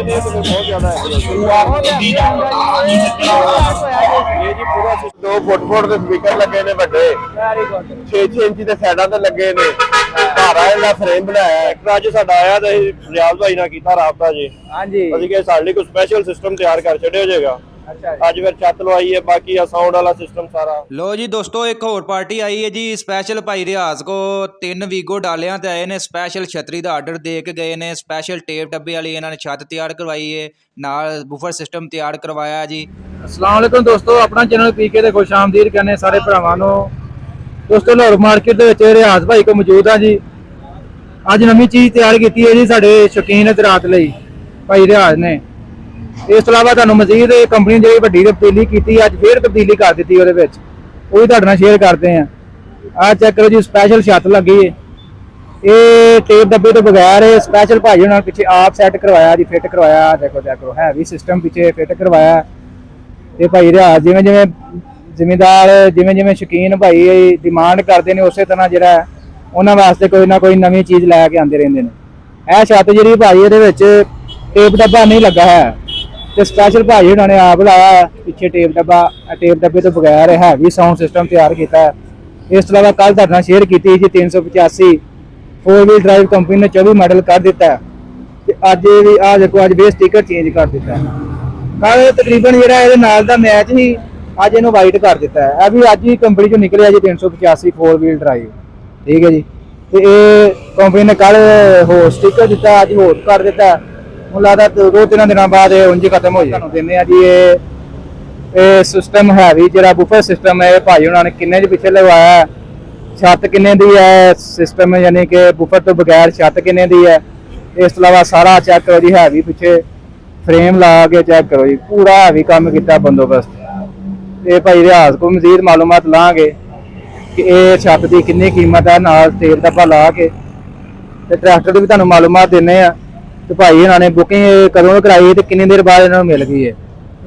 लेकिन ये तो फिर बहुत ज्यादा है ये जी पूरा दो फुट ਦੇ ਸਪੀਕਰ ਲੱਗੇ ਨੇ ਵੱਡੇ ਵੈਰੀ ਗੁੱਡ 6 ਇੰਚ ਦੇ ਸਾਈਡਾਂ ਤੇ ਲੱਗੇ ਨੇ ਭਾਰਾ ਇਹਦਾ ਫਰੇਮ ਬਣਾਇਆ ਐਕਟਰਾ ਅੱਜ ਸਾਡਾ ਆਇਆ ਤੇ ਰਿਆਜ਼ ਭਾਈ ਨਾਲ ਕੀਤਾ ਰਾਬਤਾ ਜੀ ਹਾਂਜੀ ਅਸੀਂ ਕਿ ਸਾਡੇ ਲਈ ਕੋਈ ਸਪੈਸ਼ਲ ਸਿਸਟਮ ਤਿਆਰ ਕਰ ਛੱਡਿਆ ਜਾਏਗਾ ਅੱਜ ਫਿਰ ਛੱਤ ਲਵਾਈ ਹੈ ਬਾਕੀ ਆ ਸਾਊਂਡ ਵਾਲਾ ਸਿਸਟਮ ਸਾਰਾ लो जी दोस्तों एक होर पार्टी आई है जी स्पैशल भाई रियाज को 3 वीगो डालियां ते आए ने स्पैशल छतरी का आर्डर दे के गए ने स्पैशल टेप डब्बे वाली इन्होंने छत तैयार करवाई है नाल बूफर सिस्टम तैयार करवाया जी। अस्सलाम वालेकुम दोस्तों अपना चैनल पीके ते खुश आमदीद करने सारे भरावां नूं। दोस्तों लाहौर मार्केट दे विच रियाज भाई को मौजूद हाँ जी। अज नवीं चीज़ तैयार की है जी साडे शौकीन इतरात लई भाई रियाज ने। इस तो इलावा तुहानूं मजीद कंपनी जी वड्डी तब्दीली की अज फिर तब्दीली कर दी वो भी तुहाडे नाल शेयर करते हैं। आ चेक करो जी स्पैशल छत लगी है ये टेप डब्बे तो बगैर स्पैशल भाई उन्होंने पिछे आप सैट करवाया जी फिट करवाया। देखो देखो हैवी सिस्टम पिछे फिट करवाया ते भाई रियाज जिवें जिवें जिमीदार जिवें जिवें शौकीन भाई डिमांड करते हैं उस तरह जिहड़ा उन्होंने वास्ते कोई ना कोई नवीं चीज़ लैके आते रहते हैं। यह छत जी भाई ये टेप डब्बा नहीं लगा है तो स्पैशल भाई उन्होंने आप लाया पिछे टेप डब्बे तो बगैर हैवी साउंड सिस्टम तैयार किया है। इस तो इलावा कल तुहाडे नाल शेयर की जी 385 4 व्हील ड्राइव कंपनी ने 24 मॉडल कर दिता है। अज भी आ देखो अज बेस स्टिकर चेंज कर दिता है। कल तकरीबन जो ये नाल दा मैच ही अज इन्हों वाइट कर दिता है। अभी अज ही कंपनी चो निकलिया जी 385 4 व्हील ड्राइव ठीक है जी। तो ये कंपनी ने कल होर स्टिकर दिता अज होर कर दिता है। मुझे लगता 2-3 दिनों बाद उंज खत्म हो जाए देने जी। ये सिस्टम हैवी जो बुफर सिस्टम है भाई उन्होंने किन्ने पिछले लगवाया छत किन्ने दी है सिस्टम यानी कि बुफर तो बगैर छत किन्ने दी है। इस तो इलावा सारा चेक करो जी हैवी पिछे फ्रेम ला के चेक करो जी पूरा हैवी काम किया बंदोबस्त। ये भाई रियाज को मजीद मालूमात लाँगे कि ये छत की किन्नी कीमत है नाल तेल डब्बा ला के ट्रैक्टर की भी तुहानूं मालूमात देने तो भाई इन्होंने बुकिंग कदों कराई तो कितनी देर बाद इन्होंने मिल गई है।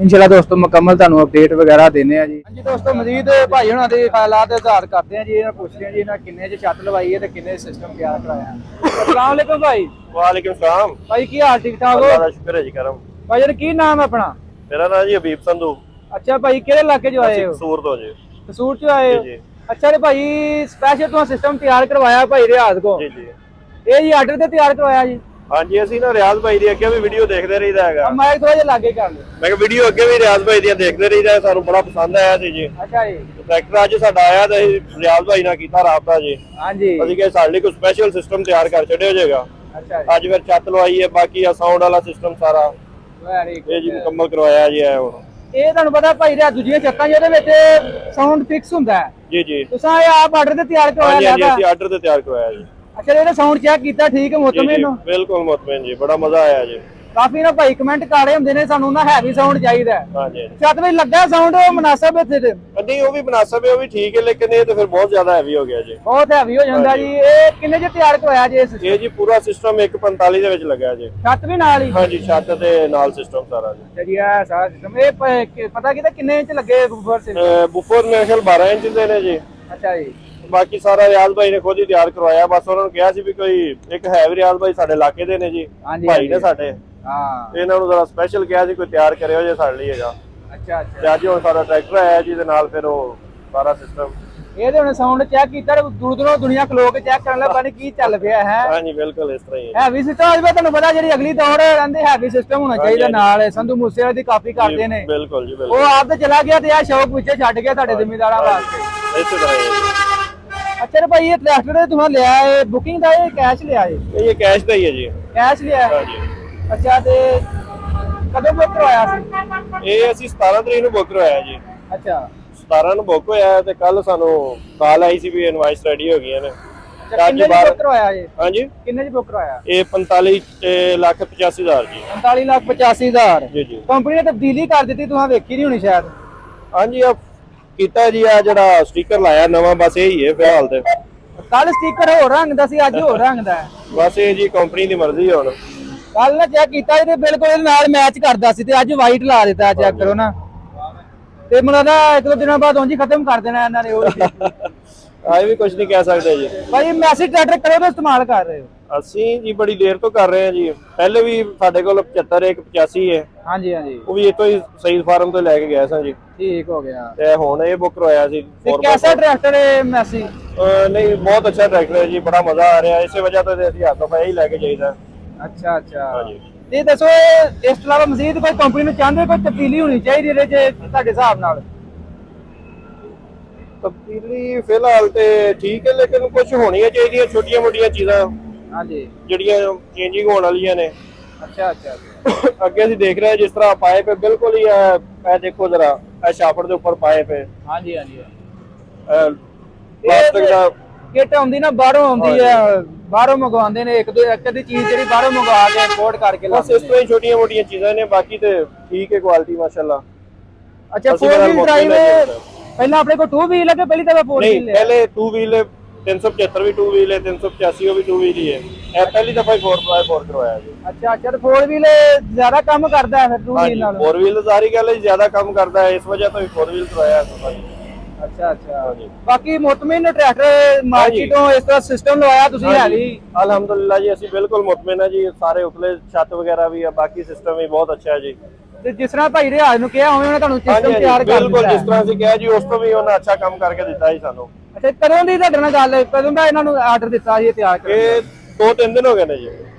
इंशाल्लाह दोस्तों मुकम्मल तुहानूं अपडेट वगैरह देने जी। हाँ जी दोस्तों मजीद भाई हुणां दे ख्यालात इज़हार करते हैं जी। इन्होंने पूछते हैं जी इन्होंने किन्ने च छत लवाई है तो किन्ने सिस्टम तैयार कराया है। अस्सलाम वालेकुम भाई। वालेकुम सलाम भाई की हाल ठीक ठाक हो? बड़ा शुक्र है जी करम। भाई जी की नाम है अपना? मेरा नाम जी हबीब संधू। अच्छा भाई किहड़े इलाके जो आए हो? कसूर तो जी। कसूर चो आए हो? अच्छा रे भाई स्पेशल तुहां सिस्टम तैयार करवाया भाई रियाज को जी जी ये जी आर्डर ते तैयार करवाया जी? हाँ जी ਅਸੀਂ ਨਾ ਰਿਆਜ਼ ਭਾਈ ਦੀ ਅੱਗੇ ਵੀ ਵੀਡੀਓ ਦੇਖਦੇ ਰਹੀਦਾ ਹੈਗਾ। ਮਾਈਕ ਥੋੜਾ ਜਿਹਾ ਲਾਗੇ ਕਰ ਲਓ। ਮੈਂ ਕਿ ਵੀਡੀਓ ਅੱਗੇ ਵੀ ਰਿਆਜ਼ ਭਾਈ ਦੀਆਂ ਦੇਖਦੇ ਰਹੀਦਾ ਸਾਨੂੰ ਬੜਾ ਪਸੰਦ ਆਇਆ ਸੀ ਜੀ। ਅੱਛਾ ਜੀ ਟਰੈਕਟਰ ਅੱਜ ਸਾਡਾ ਆਇਆ ਤੇ ਰਿਆਜ਼ ਭਾਈ ਨਾਲ ਕੀਤਾ ਰਾਬਤਾ ਜੀ। ਹਾਂਜੀ ਅਸੀਂ ਕਿ ਸਾਡੇ ਲਈ ਕੋਈ ਸਪੈਸ਼ਲ ਸਿਸਟਮ ਤਿਆਰ ਕਰ ਛੱਡਿਆ ਜਾਏਗਾ। ਅੱਛਾ ਅੱਜ ਫਿਰ ਛੱਤ ਲਵਾਈ ਹੈ ਬਾਕੀ ਆ ਸਾਊਂਡ ਵਾਲਾ ਸਿਸਟਮ ਸਾਰਾ ਵੈਰੀ ਇਹ ਜੀ ਮੁਕੰਮਲ ਕਰਵਾਇਆ ਜੀ ਆਇਆ ਹੁਣ। ਇਹ ਤੁਹਾਨੂੰ ਪਤਾ ਭਾਈ ਰਿਆ ਦੂਜੀਆਂ ਛੱਤਾਂ ਜਿਹਦੇ ਵਿੱਚ ਸਾਊਂਡ ਫਿਕਸ ਹੁੰਦਾ ਹੈ ਜੀ ਜੀ ਤੁਸੀਂ ਇਹ ਆਪ ਆਰਡਰ ਤੇ ਤਿਆਰ ਕਰਵਾਇਆ ਹਾਂਜੀ ਲੱਗਾ? ਅਸੀਂ ਆਰਡਰ ਤੇ ਤਿਆਰ ਕਰਵਾਇਆ ਜੀ। ਅੱਛਾ ਇਹਦਾ ਸਾਊਂਡ ਚੈੱਕ ਕੀਤਾ ਠੀਕ ਹੈ ਮੁਤਮਿਨ ਹੋ? ਬਿਲਕੁਲ ਮੁਤਮਿਨ ਜੀ ਬੜਾ ਮਜ਼ਾ ਆਇਆ ਜੀ। ਕਾਫੀ ਨਾ ਭਾਈ ਕਮੈਂਟ ਕਰ ਰਹੇ ਹੁੰਦੇ ਨੇ ਸਾਨੂੰ ਨਾ ਹੈਵੀ ਸਾਊਂਡ ਚਾਹੀਦਾ ਹੈ। ਹਾਂਜੀ ਛੱਤ ਵਿੱਚ ਲੱਗਾ ਸਾਊਂਡ ਉਹ ਮੁਨਾਸਬ ਇੱਥੇ ਤੇ ਨਹੀਂ ਉਹ ਵੀ ਮੁਨਾਸਬ ਹੈ ਉਹ ਵੀ ਠੀਕ ਹੈ ਲੇਕਿਨ ਇਹ ਤਾਂ ਫਿਰ ਬਹੁਤ ਜ਼ਿਆਦਾ ਹੈਵੀ ਹੋ ਗਿਆ ਜੀ। ਬਹੁਤ ਹੈਵੀ ਹੋ ਜਾਂਦਾ ਜੀ। ਇਹ ਕਿੰਨੇ ਚ ਤਿਆਰ ਕਰਵਾਇਆ ਜੀ ਇਹ ਜੀ ਪੂਰਾ ਸਿਸਟਮ 145 ਦੇ ਵਿੱਚ ਲੱਗਾ ਜੀ। ਛੱਤ ਵੀ ਨਾਲ ਹੀ? ਹਾਂਜੀ ਛੱਤ ਤੇ ਨਾਲ ਸਿਸਟਮ ਸਾਰਾ ਜੀ। ਜੀ ਇਹ ਸਾਰਾ ਸਿਸਟਮ ਇਹ ਪਤਾ ਕਿਤੇ ਕਿੰਨੇ ਇੰਚ ਲੱਗੇ ਬੂਫਰ ਸਿਸਟਮ? ਬੂਫਰ ਮੇਰੇ ਖਿਆਲ 12 ਇੰਚ ਦੇ ਨੇ ਜੀ। ਅੱਛਾ ਜੀ ਬਾਕੀ ਸਾਰਾ ਰਿਆਜ਼ ਭਾਈ ਨੇ ਖੁਦ ਹੀ ਤਿਆਰ ਕਰਵਾਇਆ। ਬਸ ਉਹਨਾਂ ਨੂੰ ਕਿਹਾ ਸੀ ਵੀ ਕੋਈ ਇੱਕ ਹੈ ਵੀ ਰਿਆਜ਼ ਭਾਈ ਸਾਡੇ ਇਲਾਕੇ ਦੇ ਨੇ ਜੀ ਭਾਈ ਨੇ ਸਾਡੇ ਹਾਂ ਇਹਨਾਂ ਨੂੰ ਜ਼ਰਾ ਸਪੈਸ਼ਲ ਕਿਹਾ ਸੀ ਕੋਈ ਤਿਆਰ ਕਰਿਓ ਜੇ ਸਾਡੇ ਲਈ ਹੈਗਾ। ਅੱਛਾ ਅੱਛਾ ਤੇ ਅੱਜ ਹੁਣ ਸਾਡਾ ਟਰੈਕਟਰ ਆਇਆ ਜਿਹਦੇ ਨਾਲ ਫਿਰ ਉਹ ਸਾਰਾ ਸਿਸਟਮ ਇਹਦੇ ਹੁਣ ਸਾਊਂਡ ਚੈੱਕ ਕੀਤਾ ਦੂਰ ਦੂਰੋਂ ਦੁਨੀਆ ਖਲੋ ਕੇ ਚੈੱਕ ਕਰਨ ਲੱਗਾ ਕੀ ਚੱਲ ਪਿਆ ਹੈ। ਹਾਂਜੀ ਬਿਲਕੁਲ ਇਸ ਤਰ੍ਹਾਂ ਹੀ ਹੈ। ਹੈਵੀ ਸਿਸਟਮ ਅੱਜ ਤੁਹਾਨੂੰ ਪਤਾ ਜਿਹੜੀ ਅਗਲੀ ਦੌੜ ਰਹਿੰਦੇ ਹੈਵੀ ਸਿਸਟਮ ਹੋਣਾ ਚਾਹੀਦਾ ਨਾਲ। ਸੰਧੂ ਮੂਸੇਵਾਲੇ ਦੀ ਕਾਪੀ ਕਰਦੇ ਨੇ ਬਿਲਕੁਲ ਜੀ ਬਿਲਕੁਲ। ਉਹ ਆਪ ਤੇ ਚਲਾ ਗਿਆ ਤੇ ਆ ਸ਼ੌਕ ਪਿੱਛੇ ਛੱਡ ਗਿਆ ਤੁਹਾਡੇ ਜ਼ਿੰਮੇਦਾਰਾਂ ਵਾਸਤੇ ਇਸੇ ਤਰ੍ਹਾਂ ਹੀ ਹੈ। ਅੱਛਾ ਰੇ ਭਾਈ ਇਹ ਟਰੈਕਟਰ ਤੁਸੀਂ ਲਿਆ ਹੈ ਬੁਕਿੰਗ ਦਾ ਇਹ ਕੈਸ਼ ਲਿਆ ਹੈ? ਇਹ ਕੈਸ਼ ਦਾ ਹੀ ਹੈ ਜੀ। ਕੈਸ਼ ਲਿਆ ਹੈ? ਹਾਂਜੀ। ਅੱਛਾ ਤੇ ਕਦੋਂ ਬੁੱਕ ਕਰਵਾਇਆ ਸੀ? ਇਹ ਅਸੀਂ 17 ਤਰੀਕ ਨੂੰ ਬੁੱਕ ਕਰਵਾਇਆ ਜੀ। ਅੱਛਾ 17 ਨੂੰ ਬੁੱਕ ਹੋਇਆ ਤੇ ਕੱਲ ਸਾਨੂੰ ਕਾਲ ਆਈ ਸੀ ਵੀ ਇਨਵਾਇਸ ਰੈਡੀ ਹੋ ਗਈਆਂ ਨੇ। ਕਿੰਨੇ ਦੀ ਬੁੱਕ ਕਰਵਾਇਆ ਜੀ? ਹਾਂਜੀ ਕਿੰਨੇ ਦੀ ਬੁੱਕ ਕਰਵਾਇਆ? ਇਹ 45,85,000 ਜੀ। 45,85,000 ਜੀ ਜੀ। ਕੰਪਨੀ ਨੇ ਤਬਦੀਲੀ ਕਰ ਦਿੱਤੀ ਤੁਸੀਂ ਵੇਖੀ ਨਹੀਂ ਹੋਣੀ ਸ਼ਾਇਦ। ਹਾਂਜੀ ਆ ਕੀਤਾ ਜੀ ਆ ਜਿਹੜਾ ਸਟicker ਲਾਇਆ ਨਵਾਂ ਬਸ ਇਹ ਹੀ ਹੈ ਫਿਲਹਾਲ ਤੇ। ਕੱਲ ਸਟicker ਹੋਰ ਰੰਗ ਦਾ ਸੀ ਅੱਜ ਹੋਰ ਰੰਗ ਦਾ ਹੈ। ਬਸ ਇਹ ਜੀ ਕੰਪਨੀ ਦੀ ਮਰਜ਼ੀ ਹੁਣ। ਕੱਲ ਨਾ ਚੈੱਕ ਕੀਤਾ ਤੇ ਬਿਲਕੁਲ ਇਹਦੇ ਨਾਲ ਮੈਚ ਕਰਦਾ ਸੀ ਤੇ ਅੱਜ ਵਾਈਟ ਲਾ ਦਿੱਤਾ। ਚੈੱਕ ਕਰੋ ਨਾ ਤੇ ਮੈਨੂੰ ਲੱਗਦਾ ਇੱਕ ਦੋ ਦਿਨਾਂ ਬਾਅਦ ਉਂਝ ਹੀ ਖਤਮ ਕਰ ਦੇਣਾ ਇਹਨਾਂ ਨੇ। ਉਹ ਆਏ ਵੀ ਕੁਝ ਨਹੀਂ ਕਹਿ ਸਕਦੇ ਜੀ। ਭਾਈ ਮੈਸੇਜ ਟਰੈਕਟਰ ਕਰੋ ਤਾਂ ਇਸਤੇਮਾਲ ਕਰ ਰਹੇ ਹੋ? ਅਸੀਂ ਜੀ ਬੜੀ ਦੇਰ ਤੋਂ ਕਰ ਰਹੇ ਹਾਂ ਜੀ। ਪਹਿਲੇ ਵੀ ਸਾਡੇ ਕੋਲ 75 ਇੱਕ 85 ਹੈ। ਹਾਂਜੀ ਹਾਂਜੀ, ਉਹ ਵੀ ਇਤੋਂ ਹੀ ਸਹੀ ਫਾਰਮ ਤੋਂ ਲੈ ਕੇ ਗਏ ਸਾਂ ਜੀ। ਠੀਕ ਹੋ ਗਿਆ। ਤੇ ਹੁਣ ਇਹ ਬੁੱਕ ਕਰਵਾਇਆ ਸੀ। ਤੇ कैसा ट्रैक्टर है मैसी? नहीं बहुत अच्छा ट्रैक्टर है जी, बड़ा मजा आ रहा है। इस वजह तो ਅਸੀਂ ਹੱਥੋਂ ਪਾਇਆ ਹੀ ਲੈ ਕੇ ਜਾਈਦਾ। ਅੱਛਾ ਅੱਛਾ, ਹਾਂਜੀ। ਤੇ ਦੱਸੋ ਇਸ ਤੋਂ ਇਲਾਵਾ ਮਜ਼ੀਦ ਕੋਈ ਕੰਪਨੀ ਨੂੰ ਚਾਹੁੰਦੇ ਕੋਈ ਤਬਦੀਲੀ ਹੋਣੀ ਚਾਹੀਦੀ ਇਹਦੇ ਚ ਤੁਹਾਡੇ ਹਿਸਾਬ ਨਾਲ? ਤਬਦੀਲੀ ਫਿਲਹਾਲ ਤੇ ਠੀਕ ਹੈ, ਲੇਕਿਨ ਕੁਝ ਹੋਣੀਆਂ ਚਾਹੀਦੀਆਂ ਛੋਟੀਆਂ ਮੋਟੀਆਂ ਚੀਜ਼ਾਂ ਹਾਂਜੀ ਜਿਹੜੀਆਂ ਚੇਂਜਿੰਗ ਹੋਣ ਵਾਲੀਆਂ ਨੇ। ਅੱਛਾ ਅੱਛਾ, ਅੱਗੇ ਅਸੀਂ ਦੇਖ ਰਹੇ ਹਾਂ ਜਿਸ ਤਰ੍ਹਾਂ ਪਾਈਪ ਬਿਲਕੁਲ ਹੀ ਇਹ ਦੇਖੋ ਜਰਾ, ਇਹ ਸ਼ਾਫਟ ਦੇ ਉੱਪਰ ਪਾਈਪ ਹੈ। ਹਾਂਜੀ ਹਾਂਜੀ, ਪਲਾਸਟਿਕ ਦਾ ਕਿੱਟ ਆਉਂਦੀ ਨਾ ਬਾਹਰੋਂ ਆਉਂਦੀ ਹੈ, ਬਾਹਰੋਂ ਮੰਗਵਾਉਂਦੇ ਨੇ ਇੱਕ ਅੱਧੀ ਚੀਜ਼ ਜਿਹੜੀ ਬਾਹਰੋਂ ਮੰਗਵਾ ਕੇ ਇੰਪੋਰਟ ਕਰਕੇ ਬਸ ਇਸ ਤਰ੍ਹਾਂ ਹੀ ਛੋਟੀਆਂ ਮੋਟੀਆਂ ਚੀਜ਼ਾਂ ਨੇ, ਬਾਕੀ ਤੇ ਠੀਕ ਹੈ ਕੁਆਲਿਟੀ ਮਾਸ਼ਾਅੱਲਾ। ਅੱਛਾ, 4 ਵੀਲ ਡਰਾਈਵ ਪਹਿਲਾਂ ਆਪਣੇ ਕੋਲ 2 ਵੀਲ ਹੈ ਕਿ ਪਹਿਲੀ ਦਫਾ 4 ਨਹੀਂ, ਵੀਲ ਹੈ? ਪਹਿਲੇ 2 ਵੀਲ 375 ਵੀ 2 ਵੀਲ ਹੈ, 385 ਵੀ 2 ਵੀਲ ਹੀ ਹੈ। ਇਹ ਪਹਿਲੀ ਦਫਾ ਹੀ 4x4 ਕਰਵਾਇਆ ਜੀ। ਅੱਛਾ ਅੱਛਾ, ਤੇ 4 ਵੀਲ ਜ਼ਿਆਦਾ ਕੰਮ ਕਰਦਾ ਹੈ ਫਿਰ 2 ਵੀਲ ਨਾਲ? 4 ਵੀਲ ਸਾਰੀ ਗੱਲ ਹੈ ਜ਼ਿਆਦਾ ਕੰਮ ਕਰਦਾ ਹੈ, ਇਸ ਵਜ੍ਹਾ ਤੋਂ ਹੀ 4 ਵੀਲ ਕਰਵਾਇਆ ਹੈ। ਅੱਛਾ ਅੱਛਾ, ਬਾਕੀ ਮੁਤਮਿਨ ਟਰੈਕਟਰ ਮਾਰਕੀਟ ਤੋਂ ਇਸ ਤਰ੍ਹਾਂ ਸਿਸਟਮ ਲਵਾਇਆ ਤੁਸੀਂ ਹੈ ਜੀ? ਅਲਹਮਦੁਲਿਲਾ ਜੀ, ਅਸੀਂ ਬਿਲਕੁਲ ਮੁਤਮਿਨ ਹੈ ਜੀ। ਸਾਰੇ ਉਤਲੇ ਛੱਤ ਵਗੈਰਾ ਵੀ ਹੈ, ਬਾਕੀ ਸਿਸਟਮ ਵੀ ਬਹੁਤ ਅੱਛਾ ਹੈ ਜੀ। ਤੇ ਜਿਸ ਤਰ੍ਹਾਂ ਭਾਈ ਰਿਆਜ਼ ਨੂੰ ਕਿਹਾ ਹੋਵੇ ਉਹਨੇ ਤੁਹਾਨੂੰ ਸਿਸਟਮ ਤਿਆਰ ਕਰ ਦਿੱਤਾ? ਬਿਲਕੁਲ ਜਿਸ ਤਰ੍ਹਾਂ ਅਸੀਂ ਕਿਹਾ ਜੀ, ਉਸ ਤੋਂ ਵੀ ਉਹਨਾਂ ਅੱਛਾ ਕੰਮ ਕਰਕੇ ਦਿੱਤਾ ਜੀ ਸਾਨੂੰ। ਅੱਛਾ, ਕਦੋਂ ਦੀ ਤੁਹਾਡੇ ਨਾਲ ਗੱਲ, ਕਦੋਂ ਦਾ ਇਹਨਾਂ ਨੂੰ ਆਰਡਰ ਦਿੱਤਾ ਜੀ ਤਿਆਰ ਕਰਨ ਦਾ? ਇਹ 2-3 ਦਿਨ ਹੋ ਗਏ ਨੇ ਜੀ।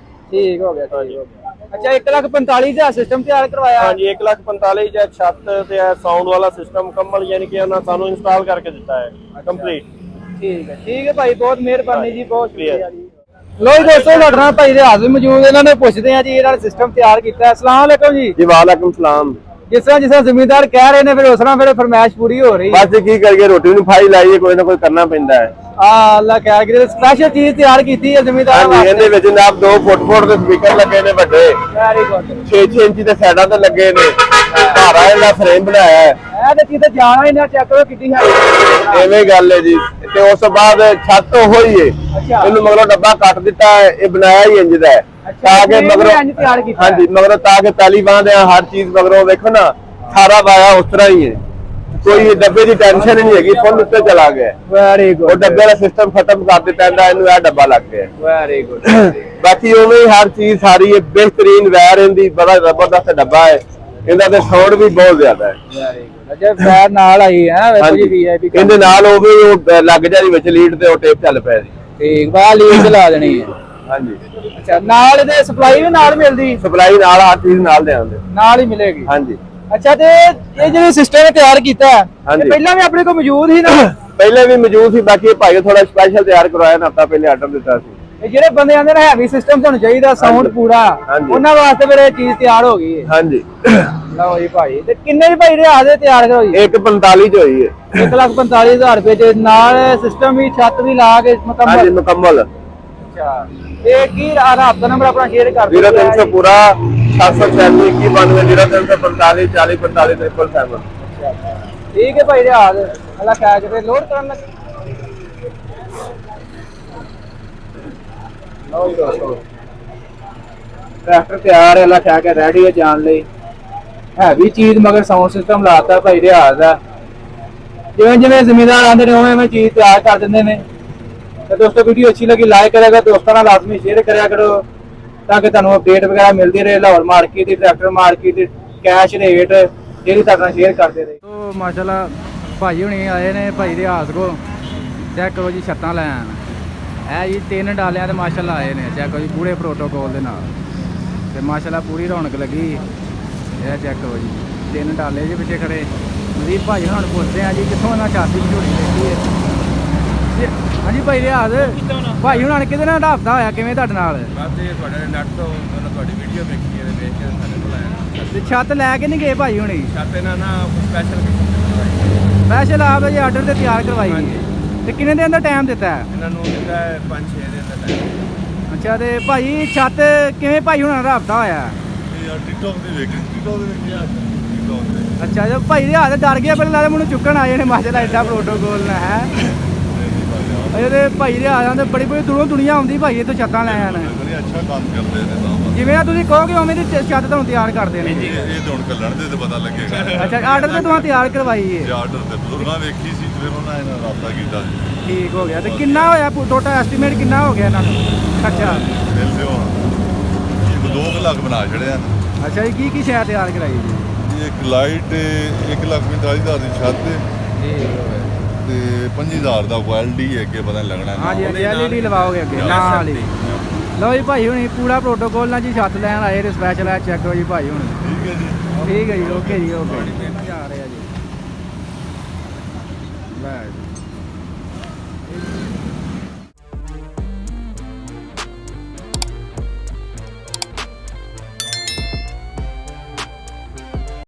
ਠੀਕ ਹੋ ਗਿਆ, ਠੀਕ ਹੋ ਗਿਆ। ਅੱਛਾ, 1,45,000 ਸਿਸਟਮ ਤਿਆਰ ਕਰਵਾਇਆ? ਹਾਂਜੀ, 1,45,000 ਛੱਤ ਤੇ ਸਾਊਂਡ ਵਾਲਾ ਸਿਸਟਮ ਮੁਕੰਮਲ, ਯਾਨੀ ਕਿ ਉਹਨਾਂ ਸਾਨੂੰ ਇੰਸਟਾਲ ਕਰਕੇ ਦਿੱਤਾ ਹੈ ਕੰਪਲੀਟ। ਠੀਕ ਹੈ ਭਾਈ, ਬਹੁਤ ਮਿਹਰਬਾਨੀ ਜੀ, ਬਹੁਤ ਸ਼ੁਕਰੀਆ ਜੀ। ਲੋ ਜੀ ਦੋਸਤੋ, ਸਾਡੇ ਨਾਲ ਭਾਈ ਰਿਆਜ਼ ਵੀ ਮੌਜੂਦ, ਇਹਨਾਂ ਨੇ ਪੁੱਛਦੇ ਆ ਜੀ ਇਹਨਾਂ ਨੇ ਸਿਸਟਮ ਤਿਆਰ ਕੀਤਾ ਹੈ। अस्सलाम वालेकुम ਜੀ। ਜੀ ਵਾਲੇਕੁਮ ਸਲਾਮ। ਜਿਸ ਤਰ੍ਹਾਂ ਜ਼ਿਮੀਂਦਾਰ ਕਹਿ ਰਹੇ ਨੇ ਫਿਰ ਉਸ ਤਰ੍ਹਾਂ ਫਿਰ ਫਰਮਾਇਸ਼ ਪੂਰੀ ਹੋ ਰਹੀ ਹੈ। ਬਸ ਕੀ ਕਰੀਏ, ਰੋਟੀ ਨੂੰ ਫਾਈ ਲਾਈਏ, ਕੋਈ ਨਾ ਕੋਈ ਕਰਨਾ ਪੈਂਦਾ ਹੈ। ਅੱਲਾਹ ਕਹਿ ਕਿ ਸਪੈਸ਼ਲ ਚੀਜ਼ ਤਿਆਰ ਕੀਤੀ ਹੈ ਜ਼ਿਮੀਂਦਾਰਾਂ ਹਾਂਜੀ, ਵਾਸਤੇ। ਇਹਦੇ ਵਿੱਚ ਜਨਾਬ 2 ਫੁੱਟ ਦੇ ਸਪੀਕਰ ਲੱਗੇ ਨੇ ਵੱਡੇ, ਵੈਰੀ ਗੁੱਡ। 6 ਇੰਚ ਦੇ ਸਾਈਡਾਂ ਤੇ ਲੱਗੇ ਨੇ, ਭਾਰਾ ਇਹਦਾ ਫਰੇਮ ਬਣਾਇਆ ਹੈ। ਇਹ ਤੇ ਕਿਤੇ ਜਾਣਾ ਹੀ ਨਾ, ਚੈੱਕ ਕਰੋ ਕਿੱਡੀ ਹੈ। ਐਵੇਂ ਗੱਲ ਹੈ ਜੀ। ਤੇ ਉਸ ਤੋਂ ਬਾਅਦ ਛੱਤ ਹੋਈ ਹੈ, ਅੱਛਾ, ਇਹਨੂੰ ਮਗਰੋਂ ਡੱਬਾ ਕੱਟ ਦਿੱਤਾ ਹੈ, ਇਹ ਬਣਾਇਆ ਹੀ ਇੰਜ ਦਾ ਹੈ ਤਾਂ ਕਿ ਮਗਰੋਂ, ਤਿਆਰ ਕੀਤਾ? ਹਾਂਜੀ, ਮਗਰੋਂ ਤਾਂ ਕਿ ਪਹਿਲੀ ਬਾਂਹ ਆ ਹਰ ਚੀਜ਼ ਮਗਰੋਂ ਵੇਖੋ ਨਾ, ਸਾਰਾ ਵਾਇਆ ਉਸ ਤਰ੍ਹਾਂ ਹੀ ਹੈ, ਕੋਈ ਡੱਬੇ ਦੀ ਟੈਨਸ਼ਨ ਨਹੀਂ ਹੈਗੀ, ਫੁੱਲ ਉੱਤੇ ਚਲਾ ਗਿਆ। Very good. ਉਹ ਡੱਬੇ ਦਾ ਸਿਸਟਮ ਖਤਮ ਕਰ ਦਿੱਤਾ, ਇਹਨੂੰ ਇਹ ਡੱਬਾ ਲੱਗ ਗਿਆ। Very good. ਬਾਕੀ ਉਵੇਂ ਹੀ ਹਰ ਚੀਜ਼ ਸਾਰੀ ਹੈ, ਬਿਹਤਰੀਨ ਵੈਰ ਇਹਦੀ, ਬੜਾ ਜ਼ਬਰਦਸਤ ਡੱਬਾ ਹੈ। ਇਹਦਾ ਤੇ ਸਾਊਂਡ ਵੀ ਬਹੁਤ ਜ਼ਿਆਦਾ ਹੈ। Very good. ਅੱਛਾ, ਫੈਰ ਨਾਲ ਆਈ ਹੈ ਵੇਖੋ ਜੀ, ਵੀਆਈਪੀ ਇਹਦੇ ਨਾਲ ਉਹ ਵੀ ਉਹ ਲੱਗ ਜਾਣੀ ਵਿੱਚ ਲੀਡ ਤੇ ਉਹ ਟੇਪ ਚੱਲ ਪਿਆ ਜੀ। ਠੀਕ, ਬਾਹਰ ਲੀਡ ਚਲਾ ਦੇਣੀ ਹੈ। ਹਾਂਜੀ, ਅੱਛਾ, ਨਾਲ ਇਹਦੇ ਸਪਲਾਈ ਵੀ ਨਾਲ ਮਿਲਦੀ? ਸਪਲਾਈ ਨਾਲ, ਹਰ ਚੀਜ਼ ਨਾਲ ਦੇਵਾਂਗੇ, ਨਾਲ ਹੀ ਮਿਲੇਗੀ? ਹਾਂਜੀ। ਅੱਛਾ, ਤੇ ਇਹ ਜਿਹੜੇ ਸਿਸਟਮ ਤਿਆਰ ਕੀਤਾ ਹੈ ਹਾਂਜੀ, ਪਹਿਲਾਂ ਵੀ ਆਪਣੇ ਕੋਲ ਮੌਜੂਦ ਸੀ ਨਾ? ਪਹਿਲੇ ਵੀ ਮੌਜੂਦ ਸੀ, ਬਾਕੀ ਭਾਈ ਥੋੜਾ ਸਪੈਸ਼ਲ ਤਿਆਰ ਕਰਵਾਇਆ ਨਾ, ਹਫ਼ਤਾ ਪਹਿਲੇ ਆਰਡਰ ਦਿੱਤਾ ਸੀ। ਇਹ ਜਿਹੜੇ ਬੰਦੇ ਆਂਦੇ ਨੇ ਹੈਵੀ ਸਿਸਟਮ ਤੁਹਾਨੂੰ ਚਾਹੀਦਾ, ਸਾਊਂਡ ਪੂਰਾ, ਉਹਨਾਂ ਵਾਸਤੇ ਫਿਰ ਇਹ ਚੀਜ਼ ਤਿਆਰ ਹੋ ਗਈ ਹੈ। ਹਾਂਜੀ, ਲਓ ਜੀ ਭਾਈ। ਤੇ ਕਿੰਨੇ ਦੀ ਭਾਈ ਰਿਆਜ਼ ਦੇ ਤਿਆਰ ਕਰੋਈ? 1,45 ਚ ਹੋਈ ਹੈ। 1,45,000 ਰੁਪਏ ਚ ਨਾਲ ਸਿਸਟਮ ਵੀ, ਛੱਤ ਵੀ ਲਾ ਕੇ ਮੁਕੰਮਲ? ਹਾਂਜੀ, ਮੁਕੰਮਲ। ਅੱਛਾ, ਤੇ ਕੀ ਰਾਬਤਾ ਨੰਬਰ ਆਪਣਾ ਸ਼ੇਅਰ ਕਰ ਦਿਓ? 0300 ਪੂਰਾ 796 91 0345 40 45 777। ਠੀਕ ਹੈ ਭਾਈ ਰਿਆਜ਼, ਅੱਲਾ ਕਹਿ ਕੇ ਲੋਡ ਕਰਨ ਲੱਗੇ। ਲਓ ਜੀ ਦੋਸਤੋ, ਟਰੈਕਟਰ ਤਿਆਰ ਹੈ, ਅੱਲਾ ਕਹਿ ਕੇ ਰੈਡੀ ਹੈ ਜਾਣ ਲਈ। ਹੈਵੀ ਚੀਜ਼ ਮਗਰ ਸਾਊਂਡ ਸਿਸਟਮ ਲਾਤਾ ਭਾਈ ਰਿਆਜ਼ ਦਾ। ਜਿਵੇਂ ਜਿਵੇਂ ਜ਼ਿਮੀਂਦਾਰ ਆਉਂਦੇ ਨੇ ਉਵੇਂ ਉਵੇਂ ਚੀਜ਼ ਤਿਆਰ ਕਰ ਦਿੰਦੇ ਨੇ। ਤੇ ਦੋਸਤੋ, ਵੀਡੀਓ ਅੱਛੀ ਲੱਗੀ ਲਾਈਕ ਕਰਿਆ ਕਰੋ, ਦੋਸਤਾਂ ਨਾਲ ਲਾਜ਼ਮੀ ਸ਼ੇਅਰ ਕਰਿਆ ਕਰੋ ਤਾਂ ਕਿ ਤੁਹਾਨੂੰ ਅਪਡੇਟ ਵਗੈਰਾ ਮਿਲਦੀ ਰਹੇ ਲਾਹੌਰ ਮਾਰਕੀਟ ਦੀ, ਟਰੈਕਟਰ ਮਾਰਕੀਟ ਦੀ, ਕੈਸ਼ ਰੇਟ ਜਿਹੜੀ ਤੁਹਾਡੇ ਨਾਲ ਸ਼ੇਅਰ ਕਰਦੇ ਰਹੇ। ਤੋ ਮਾਸ਼ਾਅੱਲਾ ਭਾਈ ਹੁਣੀ ਆਏ ਨੇ ਭਾਈ ਰਿਆਜ਼ ਕੋ, ਚੈੱਕ ਕਰੋ ਜੀ ਛੱਤਾਂ ਲੈਣ। ਇਹ ਜੀ 3 ਡਾਲਿਆਂ ਤੇ ਮਾਸ਼ਾਅੱਲਾ ਆਏ ਨੇ, ਚੈੱਕ ਕਰੋ ਜੀ ਪੂਰੇ ਪ੍ਰੋਟੋਕੋਲ ਦੇ ਨਾਲ, ਤੇ ਮਾਸ਼ਾਅੱਲਾ ਪੂਰੀ ਰੌਣਕ ਲੱਗੀ। ਇਹ ਚੈੱਕ ਕਰੋ ਜੀ 3 ਡਾਲੇ ਜੀ ਪਿੱਛੇ ਖੜੇ। ਮਜ਼ੀਦ ਭਾਈ ਹੁਣਾਂ ਨੂੰ ਪੁੱਛਦੇ ਆ ਜੀ ਕਿੱਥੋਂ ਇਹਨਾਂ ਛਾਤੀ ਝੋਲੀ ਦੇਖੀ ਹੈ। ਹਾਂਜੀ ਭਾਈ ਰਿਆਜ਼, ਭਾਈ ਹੁਣਾਂ ਨੇ ਕਿਹਦੇ ਨਾਲ ਰਾਬਤਾ ਹੋਇਆ, ਕਿਵੇਂ ਤੁਹਾਡੇ ਨਾਲ? ਬਸ ਇਹ ਤੁਹਾਡੇ ਨੈਟ ਤੋਂ ਤੁਹਾਡੀ ਵੀਡੀਓ ਵੇਖੀ ਹੈ, ਵੇਖ ਕੇ ਸਾਡੇ ਕੋਲ ਆਇਆ। ਤੇ ਛੱਤ ਲੈ ਕੇ ਨਹੀਂ ਗਏ ਭਾਈ ਹੁਣੀ? ਛੱਤ ਇਹਨਾਂ ਨਾਲ ਸਪੈਸ਼ਲ ਸਪੈਸ਼ਲ ਆਪ ਜੀ ਆਰਡਰ ਤੇ ਤਿਆਰ ਕਰਵਾਈ ਹੈ। ਤੇ ਕਿੰਨੇ ਦਿਨ ਦਾ ਟਾਈਮ ਦਿੱਤਾ ਹੈ? ਇਹਨਾਂ ਨੂੰ ਦਿੱਤਾ ਹੈ 5-6 ਦਿਨ ਦਾ ਟਾਈਮ। ਅੱਛਾ, ਤੇ ਭਾਈ ਛੱਤ ਕਿਵੇਂ ਭਾਈ ਹੁਣਾਂ ਨਾਲ ਰਾਬਤਾ ਹੋਇਆ? ਯਾਰ ਟਿਕਟੌਕ ਤੇ ਵੇਖਿਆ, ਟਿਕਟੌਕ ਤੇ ਵੇਖਿਆ, ਟਿਕਟੌਕ ਤੇ। ਅੱਛਾ, ਜੇ ਭਾਈ ਰਿਆਜ਼ ਡਰ ਗਿਆ ਪਹਿਲਾਂ ਲੱਗਦਾ ਮੈਨੂੰ ਚੁੱਕਣ ਆਏ ਨੇ ਮਾਸ਼ਾਅੱਲਾ, ਐਡਾ ਪ੍ਰੋਟੋਕੋਲ ਨਾ ਹੈ। ਇਹਦੇ ਭਾਈ ਦੇ ਆ ਜਾਂਦੇ ਬੜੀ ਬੜੀ ਦੂਰੋਂ ਦੁਨੀਆ ਆਉਂਦੀ ਭਾਈ ਇੱਥੋਂ ਛੱਤਾਂ ਲੈ ਆਣ ਬੜੇ ਅੱਛਾ ਕੰਮ ਕਰਦੇ ਨੇ ਤਾਂ ਜਿਵੇਂ ਆ ਤੁਸੀਂ ਕਹੋਗੇ ਉਵੇਂ ਦੀ ਛੱਤ ਤੁਹਾਨੂੰ ਤਿਆਰ ਕਰਦੇ ਨੇ ਇਹ ਤਾਂ ਹੁਣ ਕੱਲਣ ਦੇ ਤੇ ਪਤਾ ਲੱਗੇਗਾ ਅੱਛਾ ਆਰਡਰ ਤੇ ਤੁਹਾਨੂੰ ਤਿਆਰ ਕਰਵਾਈ ਹੈ ਇਹ ਆਰਡਰ ਤੇ ਬਜ਼ੁਰਗਾਂ ਵੇਖੀ ਸੀ ਫਿਰ ਉਹਨਾਂ ਨੇ ਰਾਬਤਾ ਕੀਤਾ ਸੀ ਠੀਕ ਹੋ ਗਿਆ ਤੇ ਕਿੰਨਾ ਹੋਇਆ ਟੋਟਲ ਐਸਟੀਮੇਟ ਕਿੰਨਾ ਹੋ ਗਿਆ ਇਹਨਾਂ ਨੂੰ ਖਰਚਾ ਦਿਲ ਦੇ ਹੁਣ 2 ਲੱਖ ਬਣਾ ਛੜਿਆ ਅੱਛਾ ਜੀ ਕੀ ਸ਼ੈ ਤਿਆਰ ਕਰਾਈ ਜੀ ਇੱਕ ਲਾਈਟ 1,45,000 ਦੀ ਛੱਤ ਤੇ 5,000 ਦਾ ਕੁਆਲਿਟੀ ਹੈ ਅੱਗੇ ਪਤਾ ਨਹੀਂ ਲੱਗਣਾ ਹਾਂਜੀ ਹਾਂਜੀ LED ਲਵਾਓਗੇ ਅੱਗੇ ਨਾਲ ਹੀ ਲਓ ਜੀ ਭਾਈ ਹੁਣੀ ਪੂਰਾ ਪ੍ਰੋਟੋਕੋਲ ਨਾਲ ਜੀ ਛੱਤ ਲੈਣ ਆਏ ਨੇ ਸਪੈਸ਼ਲ ਹੈ ਚੈੱਕ ਕਰੋ ਜੀ ਭਾਈ ਹੁਣ ਠੀਕ ਹੈ ਜੀ ਠੀਕ ਹੈ ਜੀ ਓਕੇ ਜੀ ਓਕੇ ਆ ਰਿਹਾ ਜੀ ਲੈ ਜੀ